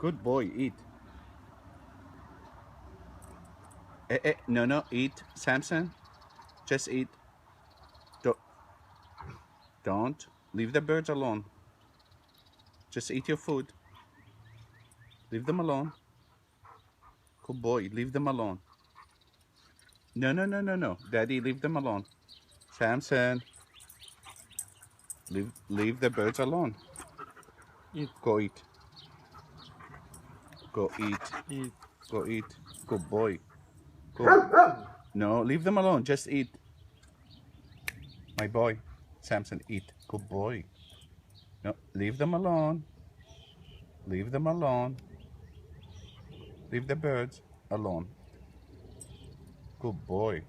Good boy, eat. No, no, eat. Samson, just eat. Don't, don't. Leave the birds alone. Just eat your food. Leave them alone. Good boy, leave them alone. No, no, no, no, no. Daddy, leave them alone. Samson, leave the birds alone. Eat, Go eat. Go eat. eat. Go eat. Good boy. Go. No, leave them alone. Just eat. My boy. Samson, eat. Good boy. No, leave them alone. Leave them alone. Leave the birds alone. Good boy.